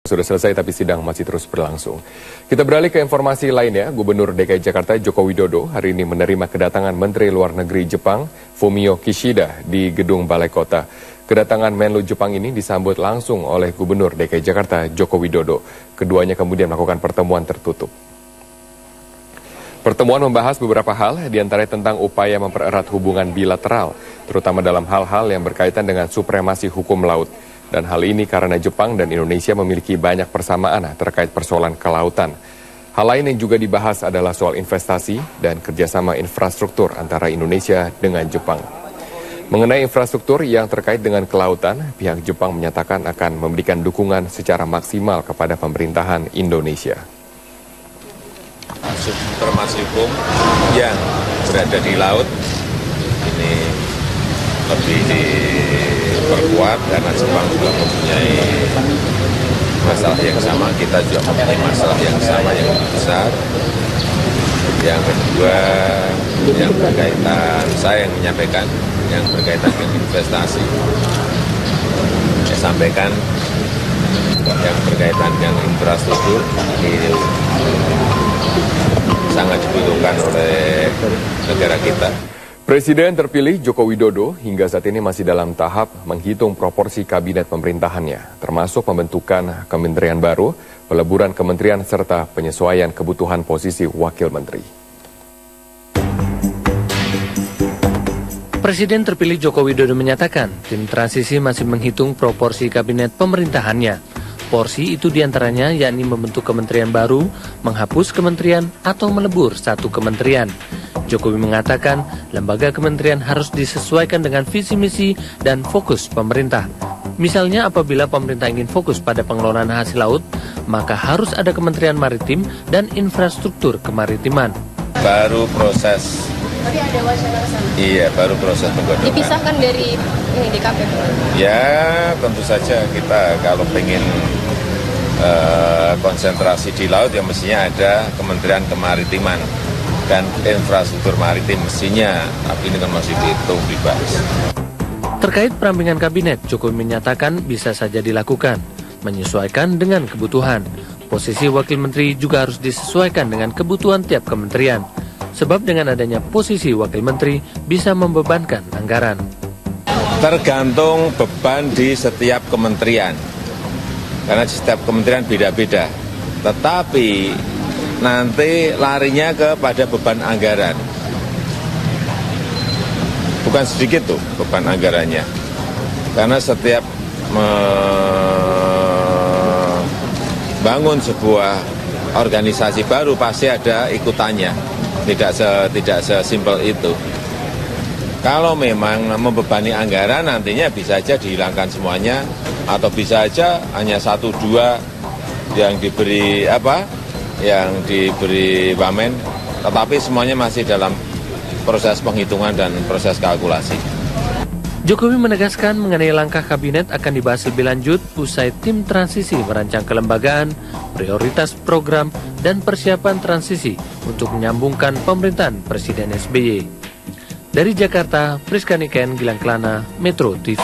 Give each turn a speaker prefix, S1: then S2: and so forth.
S1: Sudah selesai tapi sidang masih terus berlangsung. Kita beralih ke informasi lainnya. Gubernur DKI Jakarta Joko Widodo hari ini menerima kedatangan Menteri Luar Negeri Jepang Fumio Kishida di Gedung Balai Kota. Kedatangan Menlu Jepang ini disambut langsung oleh Gubernur DKI Jakarta Joko Widodo. Keduanya kemudian melakukan pertemuan tertutup. Pertemuan membahas beberapa hal, diantaranya tentang upaya mempererat hubungan bilateral, terutama dalam hal-hal yang berkaitan dengan supremasi hukum laut. Dan hal ini karena Jepang dan Indonesia memiliki banyak persamaan terkait persoalan kelautan. Hal lain yang juga dibahas adalah soal investasi dan kerjasama infrastruktur antara Indonesia dengan Jepang. Mengenai infrastruktur yang terkait dengan kelautan, pihak Jepang menyatakan akan memberikan dukungan secara maksimal kepada pemerintahan Indonesia.
S2: Supremasi hukum yang berada di laut ini lebih diperkuat karena Jepang juga mempunyai masalah yang sama, kita juga mempunyai masalah yang sama yang besar. Yang kedua, yang berkaitan, saya yang menyampaikan, yang berkaitan dengan investasi. Saya sampaikan yang berkaitan dengan infrastruktur ini sangat dibutuhkan oleh negara kita.
S1: Presiden terpilih Joko Widodo hingga saat ini masih dalam tahap menghitung proporsi kabinet pemerintahannya, termasuk pembentukan kementerian baru, peleburan kementerian, serta penyesuaian kebutuhan posisi wakil menteri.
S3: Presiden terpilih Joko Widodo menyatakan tim transisi masih menghitung proporsi kabinet pemerintahannya. Porsi itu diantaranya yakni membentuk kementerian baru, menghapus kementerian, atau melebur satu kementerian. Jokowi mengatakan lembaga kementerian harus disesuaikan dengan visi misi dan fokus pemerintah. Misalnya apabila pemerintah ingin fokus pada pengelolaan hasil laut, maka harus ada Kementerian Maritim dan Infrastruktur Kemaritiman.
S2: Baru proses.
S4: Tadi ada wacana ke sana.
S2: Iya, baru proses penggodokan.
S4: Dipisahkan dari ini DKP.
S2: Ya, tentu saja kita kalau pengen konsentrasi di laut ya mestinya ada Kementerian Kemaritiman dan infrastruktur maritim mestinya, tapi ini kan masih dihitung, dibahas.
S3: Terkait perampingan kabinet, Jokowi menyatakan bisa saja dilakukan, menyesuaikan dengan kebutuhan. Posisi wakil menteri juga harus disesuaikan dengan kebutuhan tiap kementerian. Sebab dengan adanya posisi wakil menteri bisa membebankan anggaran.
S2: Tergantung beban di setiap kementerian, karena setiap kementerian beda-beda. Tetapi nanti larinya kepada beban anggaran. Bukan sedikit tuh beban anggarannya. Karena setiap membangun sebuah organisasi baru pasti ada ikutannya. Tidak sesimpel itu. Kalau memang membebani anggaran nantinya bisa saja dihilangkan semuanya atau bisa saja hanya 1-2 yang diberi wamen, tetapi semuanya masih dalam proses penghitungan dan proses kalkulasi.
S3: Jokowi menegaskan mengenai langkah kabinet akan dibahas lebih lanjut usai tim transisi merancang kelembagaan, prioritas program, dan persiapan transisi untuk menyambungkan pemerintahan Presiden SBY. Dari Jakarta, Priska Niken, Gilang Kelana, Metro TV.